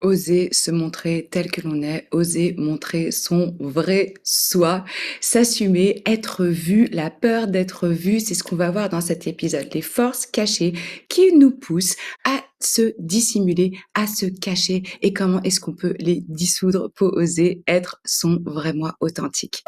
Oser se montrer tel que l'on est, oser montrer son vrai soi, s'assumer, être vu, la peur d'être vu, c'est ce qu'on va voir dans cet épisode. Les forces cachées qui nous poussent à se dissimuler, à se cacher et comment est-ce qu'on peut les dissoudre pour oser être son vrai moi authentique.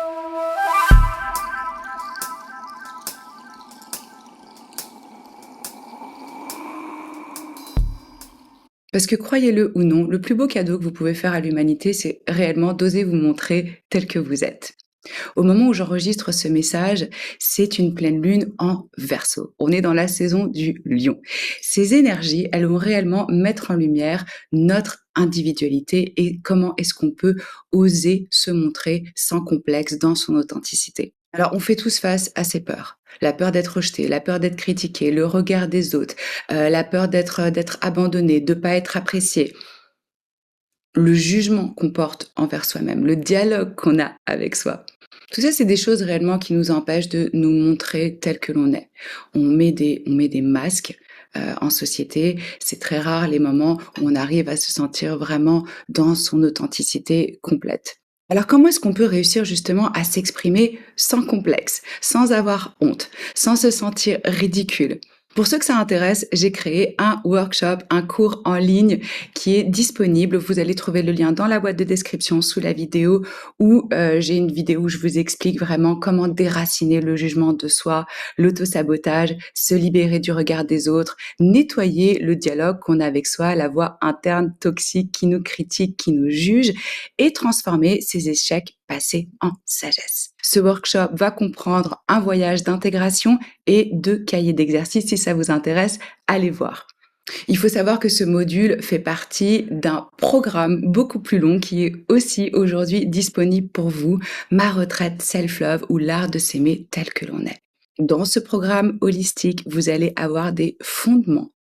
Parce que croyez-le ou non, le plus beau cadeau que vous pouvez faire à l'humanité, c'est réellement d'oser vous montrer tel que vous êtes. Au moment où j'enregistre ce message, c'est une pleine lune en Verseau. On est dans la saison du Lion. Ces énergies, elles vont réellement mettre en lumière notre individualité et comment est-ce qu'on peut oser se montrer sans complexe dans son authenticité. Alors, on fait tous face à ces peurs. La peur d'être rejeté, la peur d'être critiqué, le regard des autres, la peur d'être abandonné, de pas être apprécié, le jugement qu'on porte envers soi-même, le dialogue qu'on a avec soi. Tout ça, c'est des choses réellement qui nous empêchent de nous montrer tel que l'on est. On met des masques en société. C'est très rare les moments où on arrive à se sentir vraiment dans son authenticité complète. Alors comment est-ce qu'on peut réussir justement à s'exprimer sans complexe, sans avoir honte, sans se sentir ridicule? Pour ceux que ça intéresse, j'ai créé un workshop, un cours en ligne qui est disponible. Vous allez trouver le lien dans la boîte de description sous la vidéo où j'ai une vidéo où je vous explique vraiment comment déraciner le jugement de soi, l'autosabotage, se libérer du regard des autres, nettoyer le dialogue qu'on a avec soi, la voix interne toxique qui nous critique, qui nous juge et transformer ces échecs passés en sagesse. Ce workshop va comprendre un voyage d'intégration et 2 cahiers d'exercices. Si ça vous intéresse, allez voir. Il faut savoir que ce module fait partie d'un programme beaucoup plus long qui est aussi aujourd'hui disponible pour vous, Ma retraite self-love ou l'art de s'aimer tel que l'on est. Dans ce programme holistique, vous allez avoir des fondements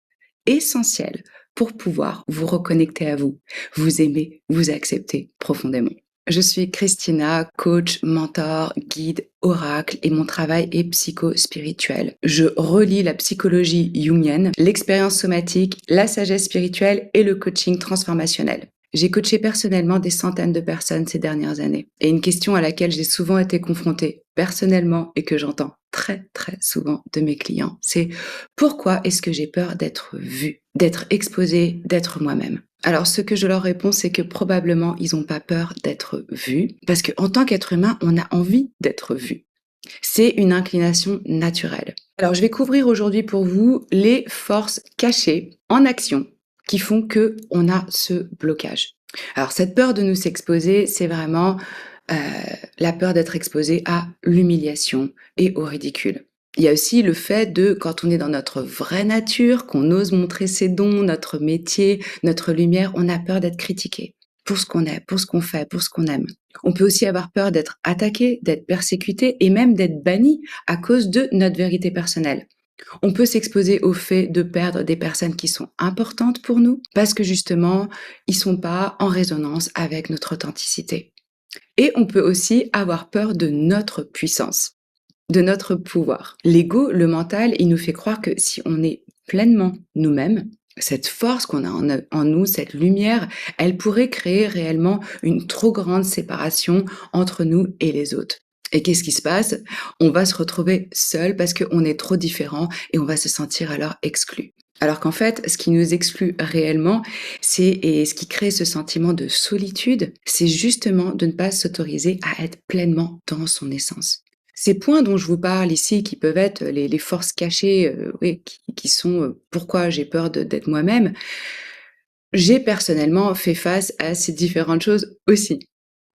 essentiels pour pouvoir vous reconnecter à vous, vous aimer, vous accepter profondément. Je suis Christina, coach, mentor, guide, oracle et mon travail est psycho-spirituel. Je relie la psychologie jungienne, l'expérience somatique, la sagesse spirituelle et le coaching transformationnel. J'ai coaché personnellement des centaines de personnes ces dernières années. Et une question à laquelle j'ai souvent été confrontée personnellement et que j'entends très très souvent de mes clients, c'est pourquoi est-ce que j'ai peur d'être vue, d'être exposée, d'être moi-même? Alors, ce que je leur réponds, c'est que probablement, ils n'ont pas peur d'être vus, parce qu'en tant qu'être humain, on a envie d'être vu. C'est une inclination naturelle. Alors, je vais couvrir aujourd'hui pour vous les forces cachées en action qui font que on a ce blocage. Alors, cette peur de nous exposer, c'est vraiment euh, la peur d'être exposé à l'humiliation et au ridicule. Il y a aussi le fait de, quand on est dans notre vraie nature, qu'on ose montrer ses dons, notre métier, notre lumière, on a peur d'être critiqué pour ce qu'on est, pour ce qu'on fait, pour ce qu'on aime. On peut aussi avoir peur d'être attaqué, d'être persécuté et même d'être banni à cause de notre vérité personnelle. On peut s'exposer au fait de perdre des personnes qui sont importantes pour nous parce que justement, ils sont pas en résonance avec notre authenticité. Et on peut aussi avoir peur de notre puissance, de notre pouvoir. L'ego, le mental, il nous fait croire que si on est pleinement nous-mêmes, cette force qu'on a en nous, cette lumière, elle pourrait créer réellement une trop grande séparation entre nous et les autres. Et qu'est-ce qui se passe? On va se retrouver seul parce qu'on est trop différent et on va se sentir alors exclu. Alors qu'en fait, ce qui nous exclut réellement, et ce qui crée ce sentiment de solitude, c'est justement de ne pas s'autoriser à être pleinement dans son essence. Ces points dont je vous parle ici, qui peuvent être les forces cachées, oui, qui sont, pourquoi j'ai peur d'être moi-même, j'ai personnellement fait face à ces différentes choses aussi.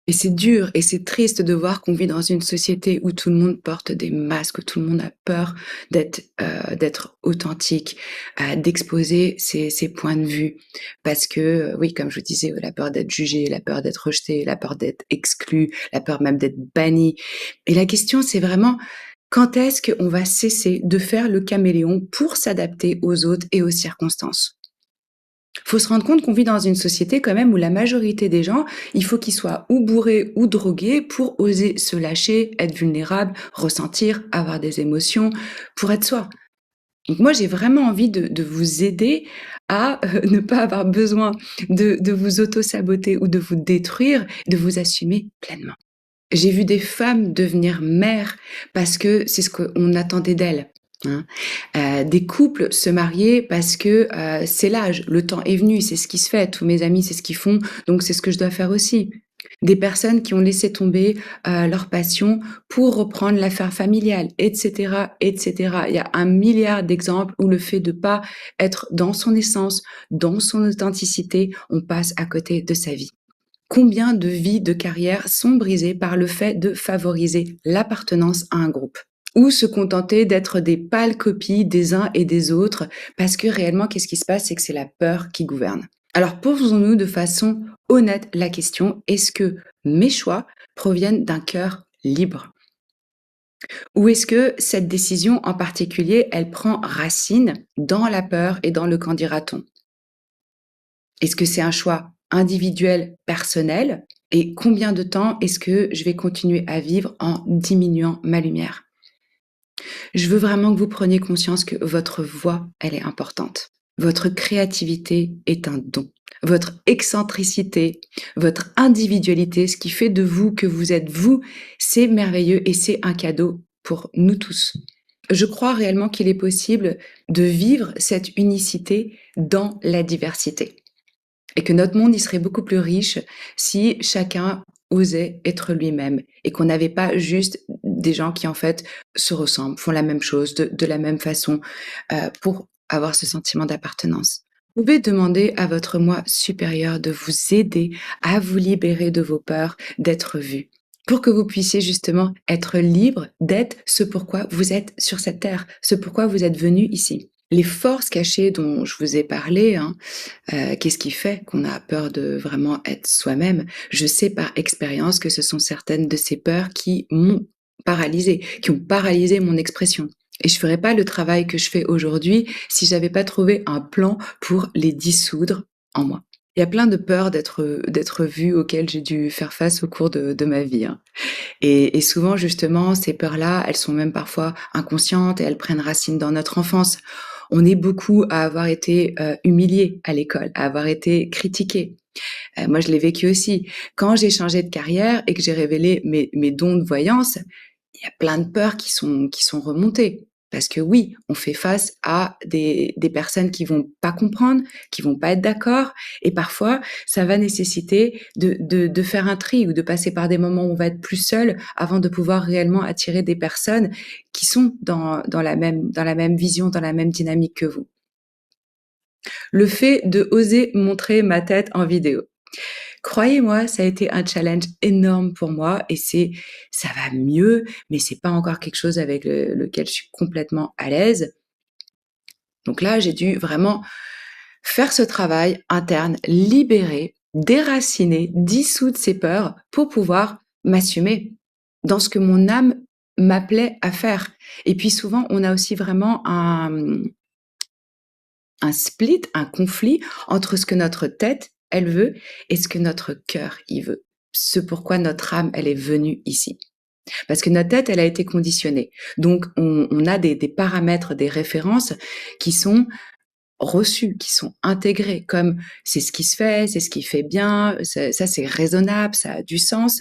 Et c'est dur et c'est triste de voir qu'on vit dans une société où tout le monde porte des masques, où tout le monde a peur d'être authentique, d'exposer ses points de vue. Parce que, oui, comme je vous disais, la peur d'être jugé, la peur d'être rejeté, la peur d'être exclu, la peur même d'être banni. Et la question, c'est vraiment quand est-ce qu'on va cesser de faire le caméléon pour s'adapter aux autres et aux circonstances? Faut se rendre compte qu'on vit dans une société quand même où la majorité des gens, il faut qu'ils soient ou bourrés ou drogués pour oser se lâcher, être vulnérables, ressentir, avoir des émotions, pour être soi. Donc moi, j'ai vraiment envie de vous aider à, ne pas avoir besoin de vous auto-saboter ou de vous détruire, de vous assumer pleinement. J'ai vu des femmes devenir mères parce que c'est ce qu'on attendait d'elles, hein. Des couples se marier parce que, c'est l'âge, le temps est venu, c'est ce qui se fait. Tous mes amis, c'est ce qu'ils font, donc c'est ce que je dois faire aussi. Des personnes qui ont laissé tomber, leur passion pour reprendre l'affaire familiale et cetera et cetera. Il y a un milliard d'exemples où le fait de pas être dans son essence, dans son authenticité, on passe à côté de sa vie. Combien de vies de carrière sont brisées par le fait de favoriser l'appartenance à un groupe? Ou se contenter d'être des pâles copies des uns et des autres, parce que réellement, qu'est-ce qui se passe? C'est que c'est la peur qui gouverne. Alors posons-nous de façon honnête la question, est-ce que mes choix proviennent d'un cœur libre? Ou est-ce que cette décision en particulier, elle prend racine dans la peur et dans le qu'en dira-t-on? Est-ce que c'est un choix individuel, personnel? Et combien de temps est-ce que je vais continuer à vivre en diminuant ma lumière? Je veux vraiment que vous preniez conscience que votre voix, elle est importante. Votre créativité est un don. Votre excentricité, votre individualité, ce qui fait de vous que vous êtes vous, c'est merveilleux et c'est un cadeau pour nous tous. Je crois réellement qu'il est possible de vivre cette unicité dans la diversité. Et que notre monde, il serait beaucoup plus riche si chacun osait être lui-même et qu'on n'avait pas juste des gens qui, en fait, se ressemblent, font la même chose de la même façon, pour avoir ce sentiment d'appartenance. Vous pouvez demander à votre moi supérieur de vous aider à vous libérer de vos peurs d'être vu, pour que vous puissiez justement être libre d'être ce pourquoi vous êtes sur cette terre, ce pourquoi vous êtes venu ici. Les forces cachées dont je vous ai parlé, hein, qu'est-ce qui fait qu'on a peur de vraiment être soi-même? Je sais par expérience que ce sont certaines de ces peurs qui m'ont paralysée, qui ont paralysé mon expression et je ferais pas le travail que je fais aujourd'hui si j'avais pas trouvé un plan pour les dissoudre en moi. Il y a plein de peurs d'être vue auxquelles j'ai dû faire face au cours de ma vie, hein, et souvent justement ces peurs-là, elles sont même parfois inconscientes et elles prennent racine dans notre enfance. On est beaucoup à avoir été, humiliés à l'école, à avoir été critiqués. Moi, je l'ai vécu aussi. Quand j'ai changé de carrière et que j'ai révélé mes dons de voyance, il y a plein de peurs qui sont remontées. Parce que oui, on fait face à des personnes qui vont pas comprendre, qui vont pas être d'accord et parfois, ça va nécessiter de faire un tri ou de passer par des moments où on va être plus seul avant de pouvoir réellement attirer des personnes qui sont dans la même vision, dans la même dynamique que vous. Le fait de oser montrer ma tête en vidéo. Croyez-moi, ça a été un challenge énorme pour moi et ça va mieux, mais c'est pas encore quelque chose avec lequel je suis complètement à l'aise. Donc là, j'ai dû vraiment faire ce travail interne, libérer, déraciner, dissoudre ces peurs pour pouvoir m'assumer dans ce que mon âme m'appelait à faire. Et puis souvent, on a aussi vraiment un split, un conflit entre ce que notre tête, elle veut et ce que notre cœur, il veut. Ce pourquoi notre âme, elle est venue ici. Parce que notre tête, elle a été conditionnée. Donc, on a des paramètres, des références qui sont reçus, qui sont intégrés, comme c'est ce qui se fait, c'est ce qui fait bien, ça c'est raisonnable, ça a du sens.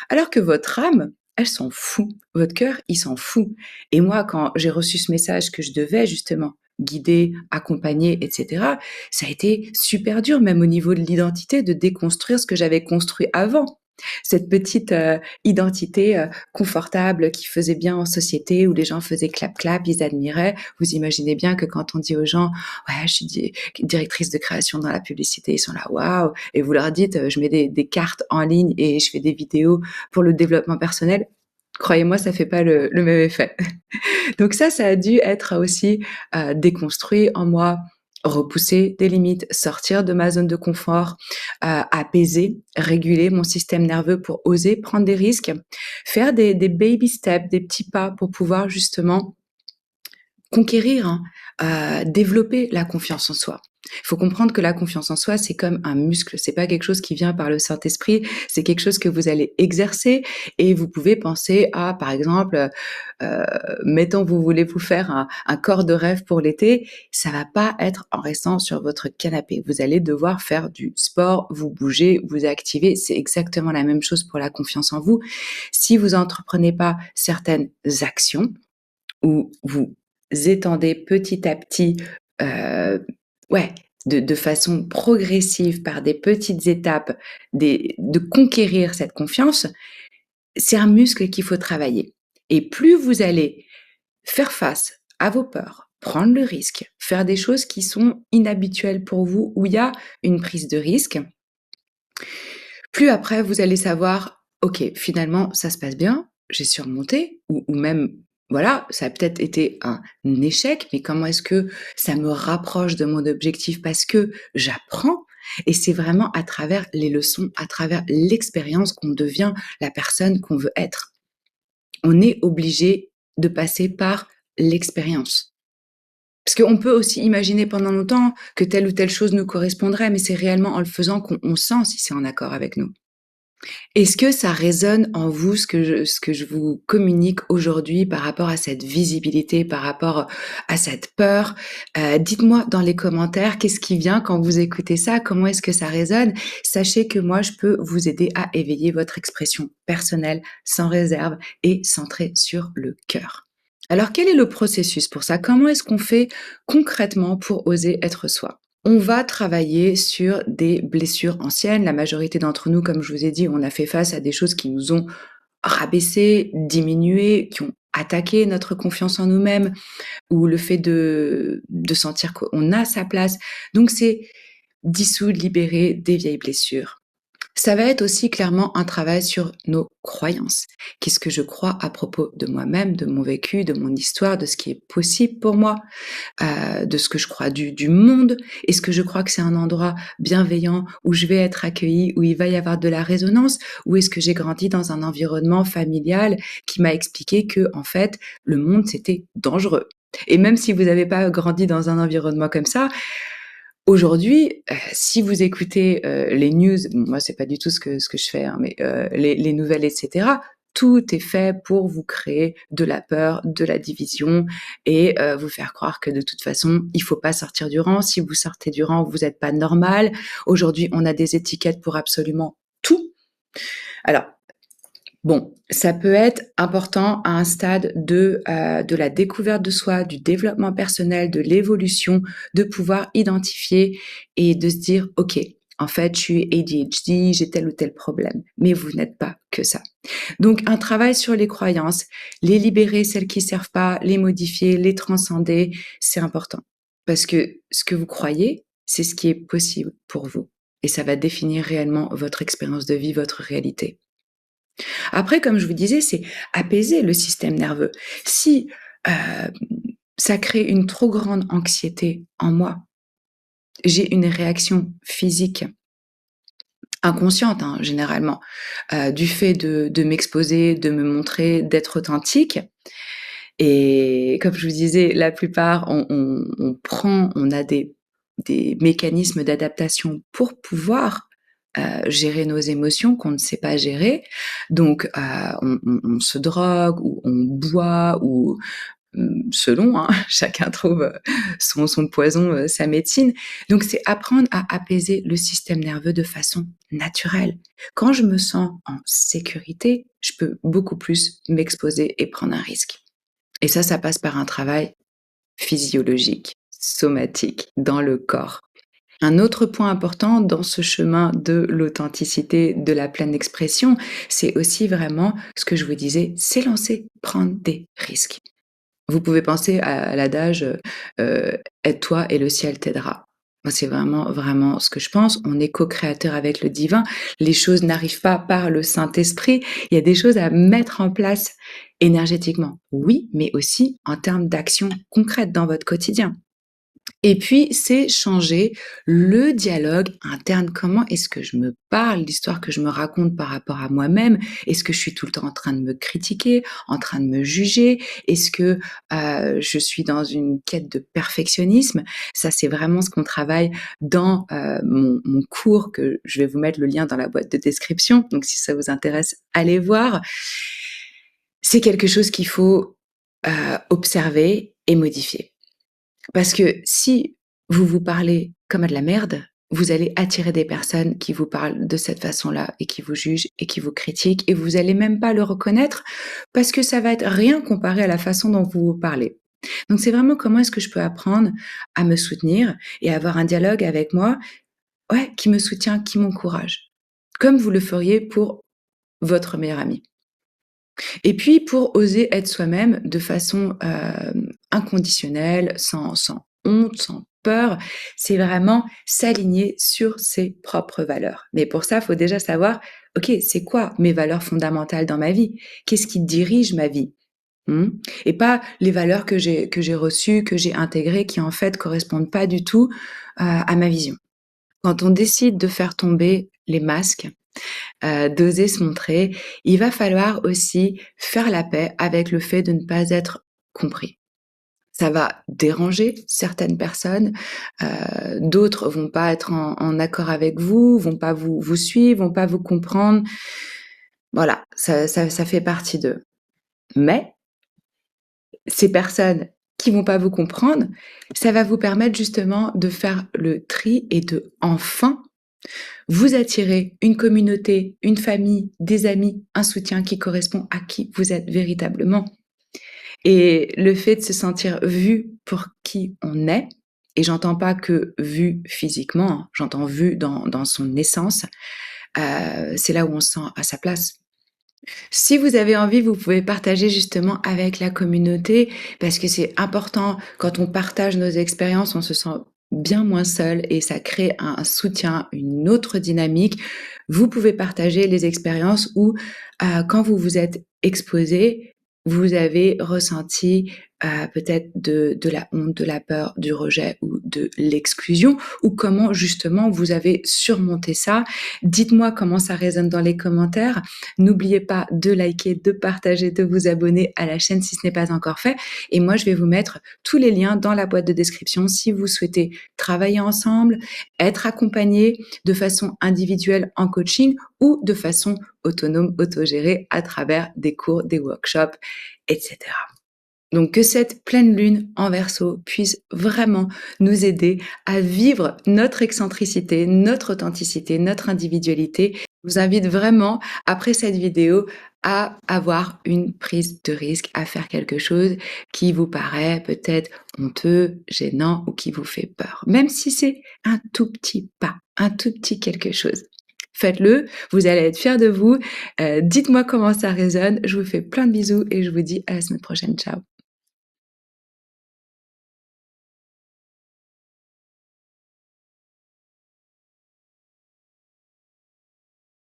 Alors que votre âme, elle s'en fout. Votre cœur, il s'en fout. Et moi, quand j'ai reçu ce message que je devais justement guider, accompagner, etc., ça a été super dur, même au niveau de l'identité, de déconstruire ce que j'avais construit avant. Cette petite identité confortable qui faisait bien en société, où les gens faisaient clap clap, ils admiraient. Vous imaginez bien que quand on dit aux gens, ouais, je suis directrice de création dans la publicité, ils sont là, waouh. Et vous leur dites, je mets des cartes en ligne et je fais des vidéos pour le développement personnel. Croyez-moi, ça fait pas le même effet. Donc ça a dû être aussi déconstruit en moi, repousser des limites, sortir de ma zone de confort, apaiser, réguler mon système nerveux pour oser prendre des risques, faire des baby steps, des petits pas pour pouvoir justement conquérir, hein, développer la confiance en soi. Il faut comprendre que la confiance en soi, c'est comme un muscle. C'est pas quelque chose qui vient par le Saint-Esprit, c'est quelque chose que vous allez exercer et vous pouvez penser à, par exemple, mettons, vous voulez vous faire un corps de rêve pour l'été, ça va pas être en restant sur votre canapé. Vous allez devoir faire du sport, vous bouger, vous activer. C'est exactement la même chose pour la confiance en vous. Si vous entreprenez pas certaines actions où vous étendez petit à petit, heu, ouais, de façon progressive par des petites étapes, de conquérir cette confiance, c'est un muscle qu'il faut travailler et plus vous allez faire face à vos peurs, prendre le risque, faire des choses qui sont inhabituelles pour vous, où il y a une prise de risque, plus après vous allez savoir: «OK, finalement ça se passe bien, j'ai surmonté» ou même, voilà, ça a peut-être été un échec, mais comment est-ce que ça me rapproche de mon objectif? Parce que j'apprends et c'est vraiment à travers les leçons, à travers l'expérience qu'on devient la personne qu'on veut être. On est obligé de passer par l'expérience. Parce qu'on peut aussi imaginer pendant longtemps que telle ou telle chose nous correspondrait, mais c'est réellement en le faisant qu'on sent si c'est en accord avec nous. Est-ce que ça résonne en vous ce que je vous communique aujourd'hui par rapport à cette visibilité, par rapport à cette peur? Dites-moi dans les commentaires qu'est-ce qui vient quand vous écoutez ça? Comment est-ce que ça résonne? Sachez que moi, je peux vous aider à éveiller votre expression personnelle, sans réserve et centrée sur le cœur. Alors quel est le processus pour ça? Comment est-ce qu'on fait concrètement pour oser être soi? On va travailler sur des blessures anciennes. La majorité d'entre nous, comme je vous ai dit, on a fait face à des choses qui nous ont rabaissés, diminués, qui ont attaqué notre confiance en nous-mêmes ou le fait de sentir qu'on a sa place. Donc c'est dissoudre, libérer des vieilles blessures. Ça va être aussi clairement un travail sur nos croyances. Qu'est-ce que je crois à propos de moi-même, de mon vécu, de mon histoire, de ce qui est possible pour moi? De ce que je crois du monde. Est-ce que je crois que c'est un endroit bienveillant où je vais être accueillie, où il va y avoir de la résonance? Ou est-ce que j'ai grandi dans un environnement familial qui m'a expliqué que en fait, le monde, c'était dangereux? Et même si vous n'avez pas grandi dans un environnement comme ça, aujourd'hui, si vous écoutez, les news, bon moi c'est pas du tout ce que je fais, hein, mais les nouvelles et cetera, tout est fait pour vous créer de la peur, de la division et vous faire croire que de toute façon, il faut pas sortir du rang. Si vous sortez du rang, vous êtes pas normal. Aujourd'hui, on a des étiquettes pour absolument tout. Alors bon, ça peut être important à un stade de la découverte de soi, du développement personnel, de l'évolution, de pouvoir identifier et de se dire: «OK, en fait, je suis ADHD, j'ai tel ou tel problème». Mais vous n'êtes pas que ça. Donc un travail sur les croyances, les libérer, celles qui servent pas, les modifier, les transcender, c'est important. Parce que ce que vous croyez, c'est ce qui est possible pour vous et ça va définir réellement votre expérience de vie, votre réalité. Après, comme je vous disais, c'est apaiser le système nerveux. Si, heu, ça crée une trop grande anxiété en moi, j'ai une réaction physique inconsciente, hein, généralement, du fait de m'exposer, de me montrer, d'être authentique et comme je vous disais, la plupart on a des mécanismes d'adaptation pour pouvoir, gérer nos émotions qu'on ne sait pas gérer. Donc, on se drogue ou on boit ou selon, hein, chacun trouve, son poison, sa médecine. Donc c'est apprendre à apaiser le système nerveux de façon naturelle. Quand je me sens en sécurité, je peux beaucoup plus m'exposer et prendre un risque. Et ça passe par un travail physiologique, somatique, dans le corps. Un autre point important dans ce chemin de l'authenticité, de la pleine expression, c'est aussi vraiment ce que je vous disais, s'élancer, prendre des risques. Vous pouvez penser à l'adage, «Aide-toi et le ciel t'aidera». Moi, c'est vraiment, vraiment ce que je pense. On est co-créateur avec le divin. Les choses n'arrivent pas par le Saint-Esprit. Il y a des choses à mettre en place énergétiquement, oui, mais aussi en termes d'action concrète dans votre quotidien. Et puis, c'est changer le dialogue interne. Comment est-ce que je me parle, l'histoire que je me raconte par rapport à moi-même? Est-ce que je suis tout le temps en train de me critiquer, en train de me juger? Est-ce que, je suis dans une quête de perfectionnisme? Ça, c'est vraiment ce qu'on travaille dans, mon cours que je vais vous mettre le lien dans la boîte de description, donc si ça vous intéresse, allez voir. C'est quelque chose qu'il faut, observer et modifier. Parce que si vous vous parlez comme à de la merde, vous allez attirer des personnes qui vous parlent de cette façon-là et qui vous jugent et qui vous critiquent et vous allez même pas le reconnaître parce que ça va être rien comparé à la façon dont vous vous parlez. Donc c'est vraiment comment est-ce que je peux apprendre à me soutenir et avoir un dialogue avec moi, ouais, qui me soutient, qui m'encourage. Comme vous le feriez pour votre meilleur ami. Et puis pour oser être soi-même de façon, inconditionnelle, sans honte, sans peur, c'est vraiment s'aligner sur ses propres valeurs. Mais pour ça, il faut déjà savoir: «OK, c'est quoi mes valeurs fondamentales dans ma vie? Qu'est-ce qui dirige ma vie?» Mmh? Et pas les valeurs que j'ai reçues, que j'ai intégrées, qui en fait correspondent pas du tout, à ma vision. Quand on décide de faire tomber les masques, d'oser se montrer, il va falloir aussi faire la paix avec le fait de ne pas être compris. Ça va déranger certaines personnes, d'autres vont pas être en accord avec vous, vont pas vous suivre, vont pas vous comprendre. Voilà, ça fait partie d'eux. Mais ces personnes qui vont pas vous comprendre, ça va vous permettre justement de faire le tri et de enfin vous attirez une communauté, une famille, des amis, un soutien qui correspond à qui vous êtes véritablement. Et le fait de se sentir vu pour qui on est, et j'entends pas que vu physiquement, hein, j'entends vu dans son essence, c'est là où on se sent à sa place. Si vous avez envie, vous pouvez partager justement avec la communauté parce que c'est important. Quand on partage nos expériences, on se sent bien moins seul et ça crée un soutien, une autre dynamique. Vous pouvez partager les expériences où, quand vous vous êtes exposé, vous avez ressenti, peut-être de la honte, de la peur, du rejet ou de l'exclusion ou comment justement vous avez surmonté ça. Dites-moi comment ça résonne dans les commentaires. N'oubliez pas de liker, de partager, de vous abonner à la chaîne si ce n'est pas encore fait. Et moi, je vais vous mettre tous les liens dans la boîte de description si vous souhaitez travailler ensemble, être accompagné de façon individuelle en coaching ou de façon autonome, autogérée à travers des cours, des workshops, etc. Donc que cette pleine lune en Verseau puisse vraiment nous aider à vivre notre excentricité, notre authenticité, notre individualité. Je vous invite vraiment, après cette vidéo, à avoir une prise de risque, à faire quelque chose qui vous paraît peut-être honteux, gênant ou qui vous fait peur. Même si c'est un tout petit pas, un tout petit quelque chose. Faites-le, vous allez être fiers de vous. Dites-moi comment ça résonne. Je vous fais plein de bisous et je vous dis à la semaine prochaine. Ciao.